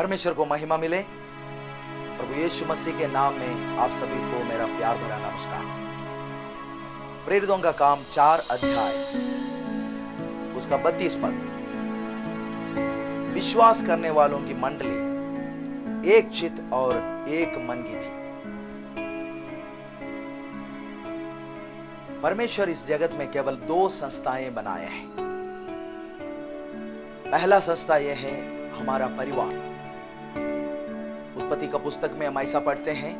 परमेश्वर को महिमा मिले। प्रभु यीशु मसीह के नाम में आप सभी को मेरा प्यार भरा नमस्कार। प्रेरितों का काम 4 अध्याय उसका 32 पद। विश्वास करने वालों की मंडली एक चित्त और एक मन की थी। परमेश्वर इस जगत में केवल 2 संस्थाएं बनाए हैं। पहला संस्था यह है हमारा परिवार। उत्पत्ति का पुस्तक में हम ऐसा पढ़ते हैं,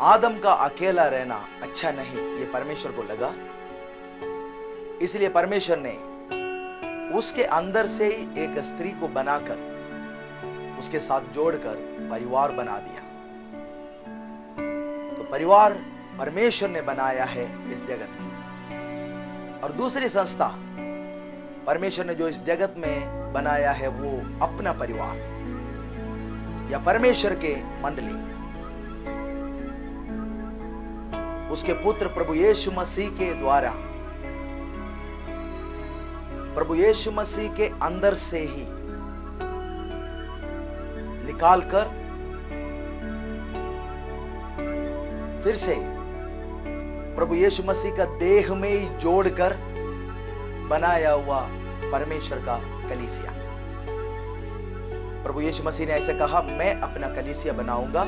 आदम का अकेला रहना अच्छा नहीं, ये परमेश्वर को लगा। इसलिए परमेश्वर ने उसके अंदर से ही एक स्त्री को बनाकर उसके साथ जोड़कर परिवार बना दिया। तो परिवार परमेश्वर ने बनाया है इस जगत में। और दूसरी संस्था परमेश्वर ने जो इस जगत में बनाया है वो अपना परिवार या परमेश्वर के मंडली, उसके पुत्र प्रभु यीशु मसीह के द्वारा, प्रभु यीशु मसीह के अंदर से ही निकालकर फिर से प्रभु यीशु मसीह का देह में ही जोड़कर बनाया हुआ परमेश्वर का कलीसिया। प्रभु यीशु मसीह ने ऐसे कहा, मैं अपना कलीसिया बनाऊंगा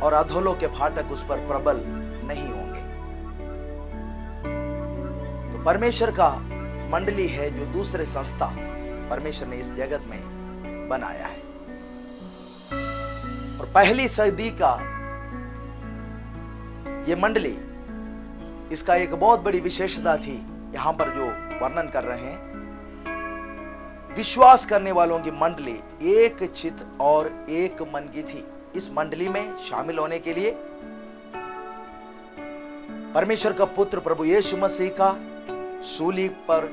और अधोलोक के फाटक उस पर प्रबल नहीं होंगे। तो परमेश्वर का मंडली है जो दूसरे संस्था परमेश्वर ने इस जगत में बनाया है। और पहली सदी का ये मंडली, इसका एक बहुत बड़ी विशेषता थी, यहां पर जो वर्णन कर रहे हैं, विश्वास करने वालों की मंडली एक चित्त और एक मन की थी। इस मंडली में शामिल होने के लिए परमेश्वर का पुत्र प्रभु यीशु मसीह का सूली पर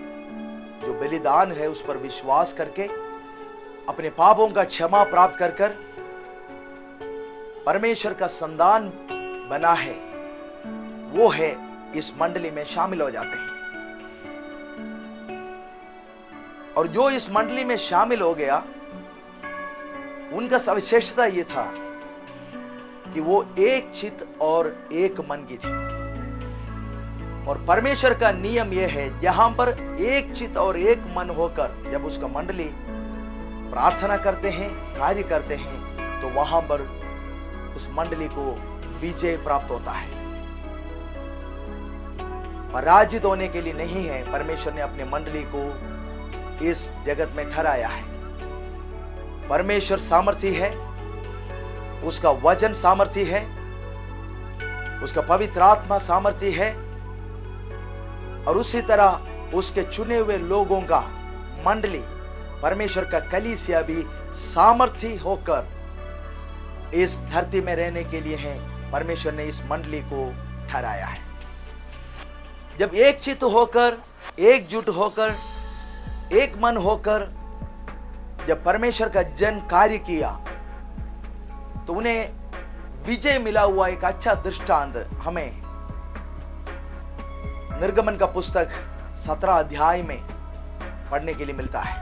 जो बलिदान है उस पर विश्वास करके अपने पापों का क्षमा प्राप्त कर परमेश्वर का संतान बना है, वो है इस मंडली में शामिल हो जाते हैं। और जो इस मंडली में शामिल हो गया, उनका सविशेषता यह था कि वो एक चित्त और एक मन की थी। और परमेश्वर का नियम यह है, जहां पर एक चित्त और एक मन होकर जब उसका मंडली प्रार्थना करते हैं, कार्य करते हैं, तो वहां पर उस मंडली को विजय प्राप्त होता है। पराजित होने के लिए नहीं है, परमेश्वर ने अपने मंडली को इस जगत में ठहराया है। परमेश्वर सामर्थी है, उसका वचन सामर्थी है, उसका पवित्र आत्मा सामर्थी है, और उसी तरह उसके चुने हुए लोगों का मंडली, परमेश्वर का कलीसिया भी सामर्थी होकर इस धरती में रहने के लिए है। परमेश्वर ने इस मंडली को ठहराया है। जब एक चित्त होकर, एकजुट होकर, एक मन होकर जब परमेश्वर का जन कार्य किया, तो उन्हें विजय मिला हुआ एक अच्छा दृष्टांत हमें निर्गमन का पुस्तक 17 अध्याय में पढ़ने के लिए मिलता है।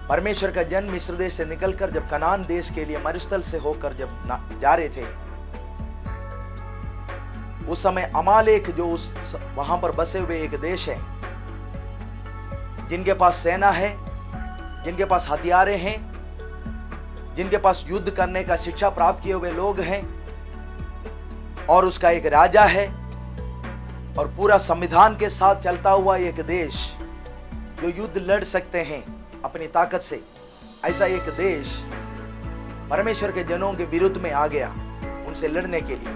परमेश्वर का जन मिस्र देश से निकलकर जब कनान देश के लिए मरुस्थल से होकर जब जा रहे थे, उस समय अमालेक जो उस वहां पर बसे हुए एक देश है, जिनके पास सेना है, जिनके पास हथियारे हैं, जिनके पास युद्ध करने का शिक्षा प्राप्त किए हुए लोग हैं, और उसका एक राजा है, और पूरा संविधान के साथ चलता हुआ एक देश जो युद्ध लड़ सकते हैं अपनी ताकत से, ऐसा एक देश परमेश्वर के जनों के विरुद्ध में आ गया उनसे लड़ने के लिए।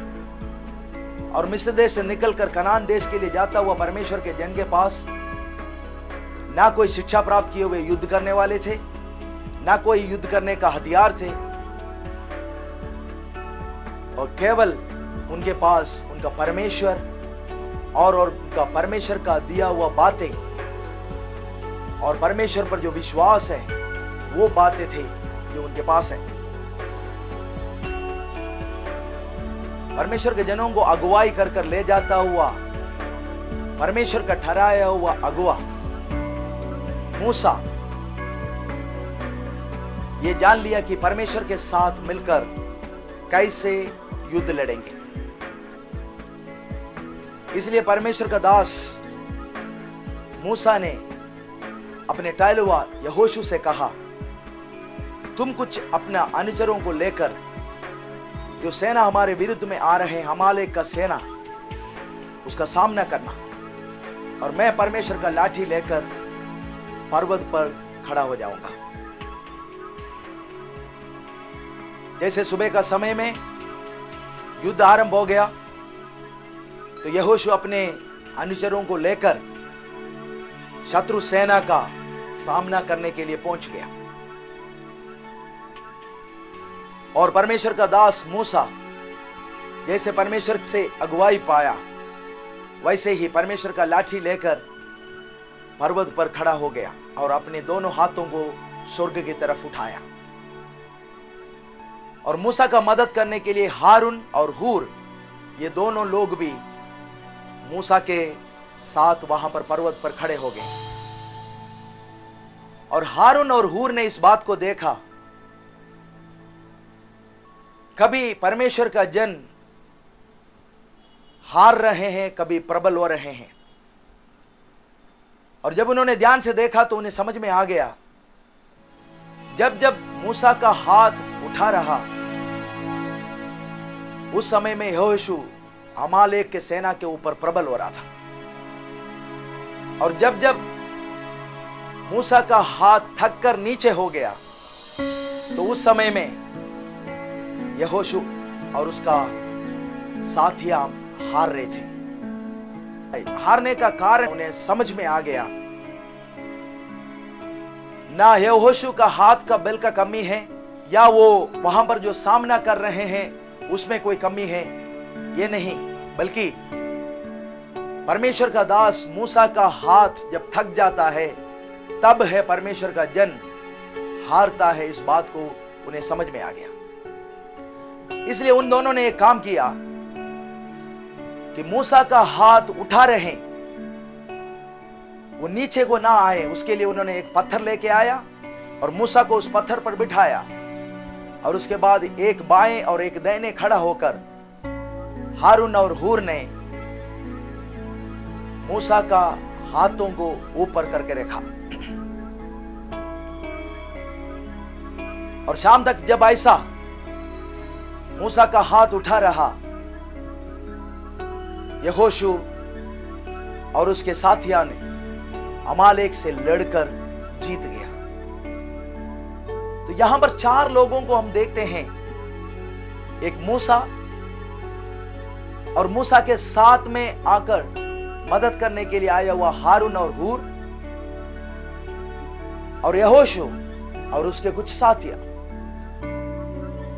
और मिस्र देश से निकलकर कनान देश के लिए जाता हुआ परमेश्वर के जन के पास ना कोई शिक्षा प्राप्त किए हुए युद्ध करने वाले थे, ना कोई युद्ध करने का हथियार थे, और केवल उनके पास उनका परमेश्वर और उनका परमेश्वर का दिया हुआ बातें और परमेश्वर पर जो विश्वास है, वो बातें थे जो उनके पास है। परमेश्वर के जनों को अगुवाई कर कर ले जाता हुआ परमेश्वर का ठहराया हुआ अगुवा मूसा ये जान लिया कि परमेश्वर के साथ मिलकर कैसे युद्ध लड़ेंगे। इसलिए परमेश्वर का दास मूसा ने अपने टहलुआ यहोशू से कहा, तुम कुछ अपना अनुचरों को लेकर जो सेना हमारे विरुद्ध में आ रहे हैं, अमालेक का सेना, उसका सामना करना, और मैं परमेश्वर का लाठी लेकर पर्वत पर खड़ा हो जाऊंगा। जैसे सुबह का समय में युद्ध आरंभ हो गया तो यहोशू अपने अनुचरों को लेकर शत्रु सेना का सामना करने के लिए पहुंच गया। और परमेश्वर का दास मूसा जैसे परमेश्वर से अगुवाई पाया, वैसे ही परमेश्वर का लाठी लेकर पर्वत पर खड़ा हो गया और अपने दोनों हाथों को स्वर्ग की तरफ उठाया। और मूसा का मदद करने के लिए हारून और हूर, ये दोनों लोग भी मूसा के साथ वहां पर पर्वत पर खड़े हो गए। और हारून और हूर ने इस बात को देखा, कभी परमेश्वर का जन हार रहे हैं, कभी प्रबल हो रहे हैं। और जब उन्होंने ध्यान से देखा तो उन्हें समझ में आ गया, जब जब मूसा का हाथ उठा रहा उस समय में यहोशू अमालेक के सेना के ऊपर प्रबल हो रहा था। और जब जब मूसा का हाथ थक कर नीचे हो गया तो उस समय में यहोशू और उसका साथिया हार रहे थे। हारने का कारण उन्हें समझ में आ गया, ना यहोशू का हाथ का बल का कमी है, या वो वहां पर जो सामना कर रहे हैं उसमें कोई कमी है, ये नहीं, बल्कि परमेश्वर का दास मूसा का हाथ जब थक जाता है तब है परमेश्वर का जन हारता है। इस बात को उन्हें समझ में आ गया। इसलिए उन दोनों ने एक काम किया कि मूसा का हाथ उठा रहे, वो नीचे को ना आए, उसके लिए उन्होंने एक पत्थर लेके आया और मूसा को उस पत्थर पर बिठाया। और उसके बाद एक बाएं और एक दाहिने खड़ा होकर हारून और हूर ने मूसा का हाथों को ऊपर करके रखा। और शाम तक जब ऐसा मूसा का हाथ उठा रहा, यहोशू और उसके साथिया ने अमालेक से लड़कर जीत गया। तो यहां पर 4 लोगों को हम देखते हैं, एक मूसा और मूसा के साथ में आकर मदद करने के लिए आया हुआ हारून और हूर, और यहोशू और उसके कुछ साथिया।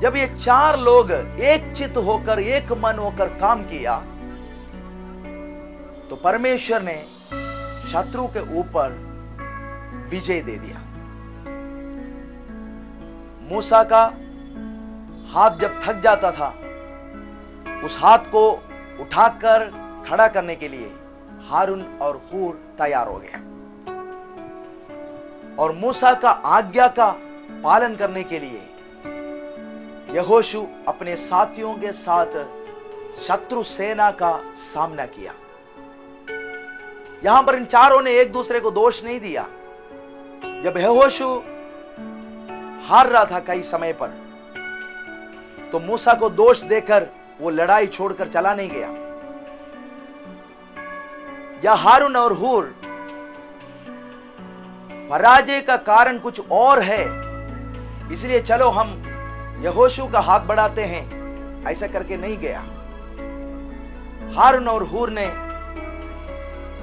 जब ये 4 लोग एक चित्त होकर, एक मन होकर काम किया तो परमेश्वर ने शत्रु के ऊपर विजय दे दिया। मूसा का हाथ जब थक जाता था, उस हाथ को उठाकर खड़ा करने के लिए हारून और हूर तैयार हो गए। और मूसा का आज्ञा का पालन करने के लिए यहोशू अपने साथियों के साथ शत्रु सेना का सामना किया। यहां पर इन चारों ने एक दूसरे को दोष नहीं दिया। जब यहोशू हार रहा था कई समय पर, तो मूसा को दोष देकर वो लड़ाई छोड़कर चला नहीं गया। या हारून और हूर पराजय का कारण कुछ और है, इसलिए चलो हम यहोशू का हाथ बढ़ाते हैं, ऐसा करके नहीं गया। हारून और हूर ने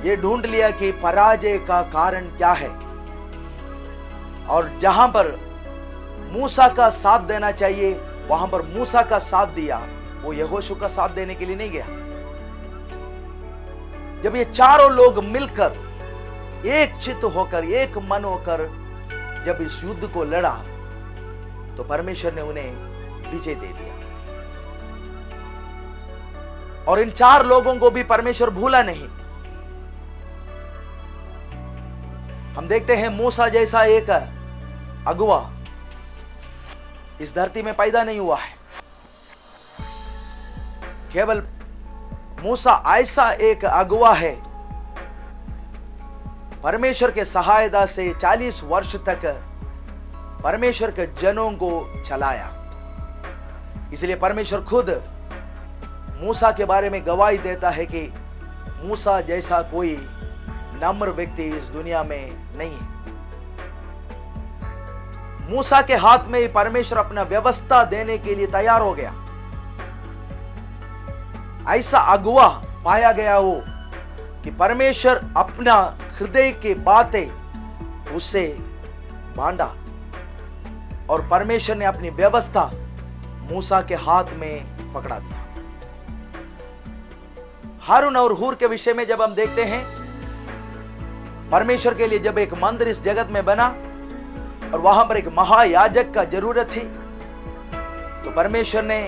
यह ढूंढ लिया कि पराजय का कारण क्या है, और जहां पर मूसा का साथ देना चाहिए वहां पर मूसा का साथ दिया, वो यहोशू का साथ देने के लिए नहीं गया। जब ये चारों लोग मिलकर एक चित्त होकर, एक मन होकर जब इस युद्ध को लड़ा तो परमेश्वर ने उन्हें विजय दे दिया। और इन 4 लोगों को भी परमेश्वर भूला नहीं। हम देखते हैं मूसा जैसा एक अगुवा इस धरती में पैदा नहीं हुआ है। केवल मूसा ऐसा एक अगुवा है, परमेश्वर के सहायता से 40 वर्ष तक परमेश्वर के जनों को चलाया। इसलिए परमेश्वर खुद मूसा के बारे में गवाही देता है कि मूसा जैसा कोई नम्र व्यक्ति इस दुनिया में नहीं है। मूसा के हाथ में परमेश्वर अपना व्यवस्था देने के लिए तैयार हो गया। ऐसा अगुवा पाया गया हो कि परमेश्वर अपना हृदय की बातें उससे बांटा और परमेश्वर ने अपनी व्यवस्था मूसा के हाथ में पकड़ा दिया। हारून और हूर के विषय में जब हम देखते हैं, परमेश्वर के लिए जब एक मंदिर इस जगत में बना और वहां पर एक महायाजक का जरूरत थी, तो परमेश्वर ने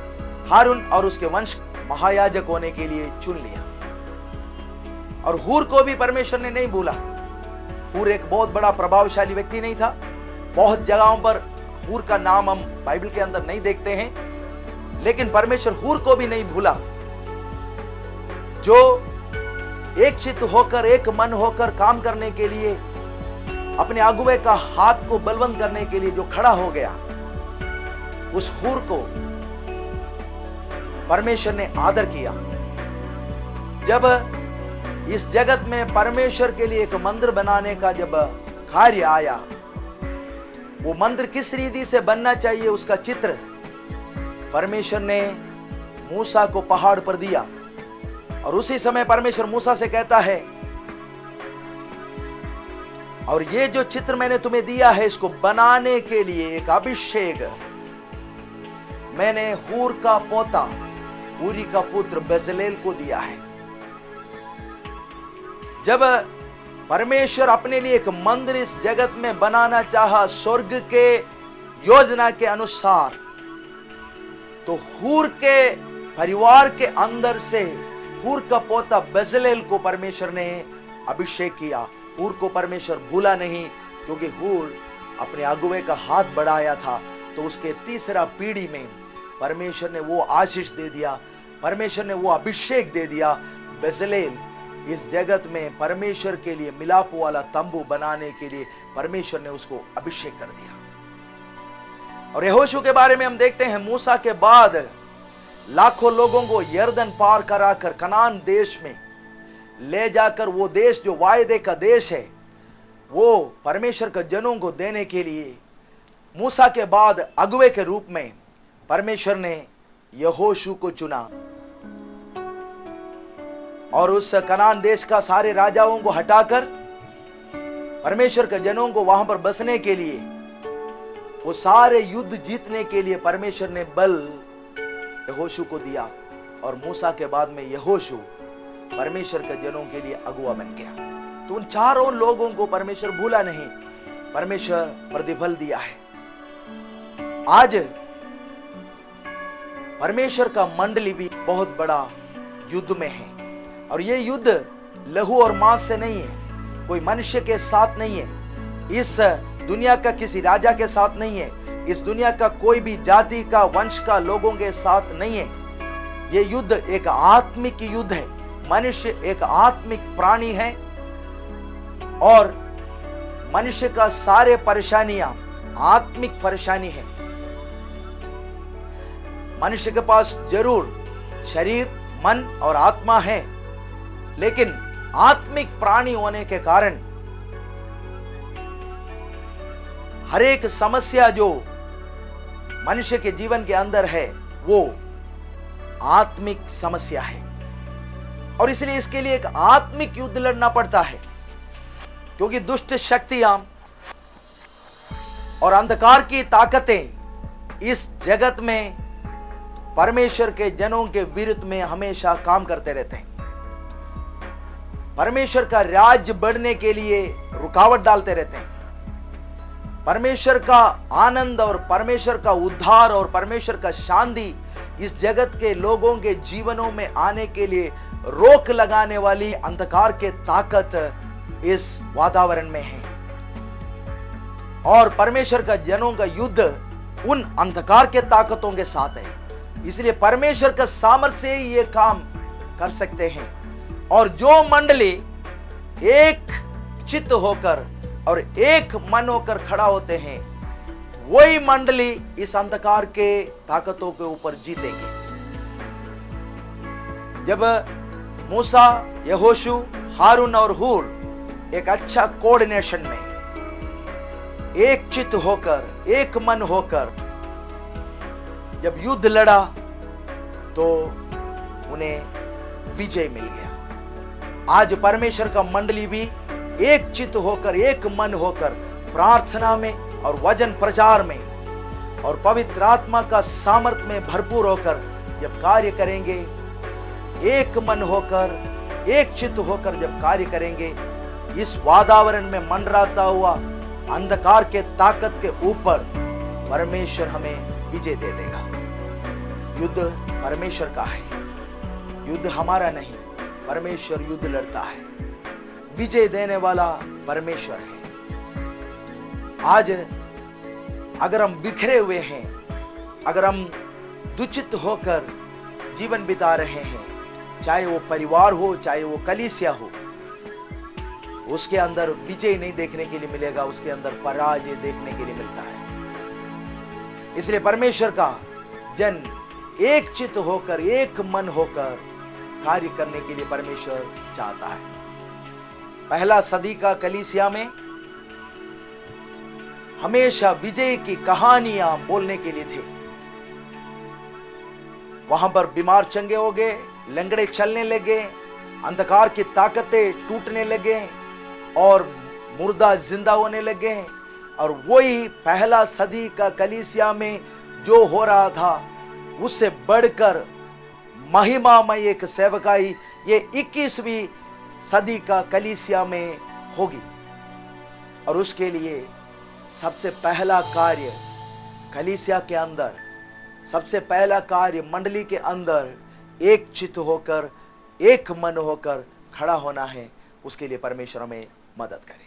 हारून और उसके वंश महायाजक होने के लिए चुन लिया। और हूर को भी परमेश्वर ने नहीं भूला। हूर एक बहुत बड़ा प्रभावशाली व्यक्ति नहीं था। बहुत जगहों पर हूर का नाम हम बाइबल के अंदर नहीं देखते हैं, लेकिन परमेश्वर हूर को भी नहीं भूला, जो एक चित्त होकर, एक मन होकर काम करने के लिए, अपने अगुवे का हाथ को बलवंत करने के लिए जो खड़ा हो गया, उस हूर को परमेश्वर ने आदर किया। जब इस जगत में परमेश्वर के लिए एक मंदिर बनाने का जब कार्य आया, वो मंदिर किस रीति से बनना चाहिए उसका चित्र परमेश्वर ने मूसा को पहाड़ पर दिया। और उसी समय परमेश्वर मूसा से कहता है, और ये जो चित्र मैंने तुम्हें दिया है, इसको बनाने के लिए एक अभिषेक मैंने हूर का पोता, ऊरी का पुत्र बेजलेल को दिया है। जब परमेश्वर अपने लिए एक मंदिर इस जगत में बनाना चाहा स्वर्ग के योजना के अनुसार, तो हूर के परिवार के अंदर से हूर का पोता बेजलेल को परमेश्वर ने अभिषेक किया। हूर को परमेश्वर भूला नहीं, क्योंकि हूर अपने अगुवे का हाथ बढ़ाया था। तो उसके तीसरा पीढ़ी में परमेश्वर ने वो आशीष दे दिया, परमेश्वर ने वो अभिषेक दे दिया। बेजलेल इस जगत में परमेश्वर के लिए मिलाप वाला तंबू बनाने के लिए परमेश्वर ने उसको अभिषेक कर दिया। और यहोशू के बारे में हम देखते हैं, मूसा के बाद लाखों लोगों को यर्दन पार कराकर कनान देश में ले जाकर, वो देश जो वायदे का देश है, वो परमेश्वर के जनों को देने के लिए मूसा के बाद अगुवे के रूप में परमेश्वर ने यहोशू को चुना। और उस कनान देश का सारे राजाओं को हटाकर परमेश्वर के जनों को वहां पर बसने के लिए, वो सारे युद्ध जीतने के लिए परमेश्वर ने बल यहोशू को दिया। और मूसा के बाद में यहोशू परमेश्वर के जनों के लिए अगुवा बन गया। तो उन चारों लोगों को परमेश्वर भूला नहीं, परमेश्वर प्रतिफल दिया है। आज परमेश्वर का मंडली भी बहुत बड़ा युद्ध में है, और ये युद्ध लहू और मांस से नहीं है, कोई मनुष्य के साथ नहीं है, इस दुनिया का किसी राजा के साथ नहीं है, इस दुनिया का कोई भी जाति का, वंश का लोगों के साथ नहीं है। ये युद्ध एक आत्मिक युद्ध है। मनुष्य एक आत्मिक प्राणी है, और मनुष्य का सारे परेशानियां आत्मिक परेशानी है। मनुष्य के पास जरूर शरीर, मन और आत्मा है, लेकिन आत्मिक प्राणी होने के कारण हर एक समस्या जो मनुष्य के जीवन के अंदर है, वो आत्मिक समस्या है। और इसलिए इसके लिए एक आत्मिक युद्ध लड़ना पड़ता है, क्योंकि दुष्ट शक्तियां और अंधकार की ताकतें इस जगत में परमेश्वर के जनों के विरुद्ध में हमेशा काम करते रहते हैं। परमेश्वर का राज्य बढ़ने के लिए रुकावट डालते रहते हैं। परमेश्वर का आनंद और परमेश्वर का उद्धार और परमेश्वर का शांति इस जगत के लोगों के जीवनों में आने के लिए रोक लगाने वाली अंधकार के ताकत इस वातावरण में है। और परमेश्वर का जनों का युद्ध उन अंधकार के ताकतों के साथ है। इसलिए परमेश्वर का सामर्थ्य से ही ये काम कर सकते हैं। और जो मंडली एक चित्त होकर और एक मन होकर खड़ा होते हैं, वही मंडली इस अंधकार के ताकतों के ऊपर जीतेंगे। जब मूसा, यहोशू, हारून और हूर एक अच्छा कोऑर्डिनेशन में एक चित्त होकर, एक मन होकर जब युद्ध लड़ा तो उन्हें विजय मिल गया। आज परमेश्वर का मंडली भी एक चित्त होकर, एक मन होकर प्रार्थना में और वचन प्रचार में और पवित्र आत्मा का सामर्थ्य में भरपूर होकर जब कार्य करेंगे, एक मन होकर, एक चित्त होकर जब कार्य करेंगे, इस वातावरण में मंडराता हुआ अंधकार के ताकत के ऊपर परमेश्वर हमें विजय दे देगा। युद्ध परमेश्वर का है, युद्ध हमारा नहीं। परमेश्वर युद्ध लड़ता है, विजय देने वाला परमेश्वर है। आज अगर हम बिखरे हुए हैं, अगर हम दुचित होकर जीवन बिता रहे हैं, चाहे वो परिवार हो, चाहे वो कलीसिया हो, उसके अंदर विजय नहीं देखने के लिए मिलेगा, उसके अंदर पराजय देखने के लिए मिलता है। इसलिए परमेश्वर का जन एक चित्त होकर, एक मन होकर कार्य करने के लिए परमेश्वर चाहता है। पहला सदी का कलीसिया में हमेशा विजय की कहानियां बोलने के लिए थे। वहां पर बीमार चंगे हो गए, लंगड़े चलने लगे, अंधकार की ताकतें टूटने लगे और मुर्दा जिंदा होने लगे। और वही पहला सदी का कलीसिया में जो हो रहा था, उससे बढ़कर महिमामय एक सेवकाई ये 21वीं सदी का कलीसिया में होगी। और उसके लिए सबसे पहला कार्य कलीसिया के अंदर, सबसे पहला कार्य मंडली के अंदर एक चित्त होकर, एक मन होकर खड़ा होना है। उसके लिए परमेश्वर हमें मदद करे।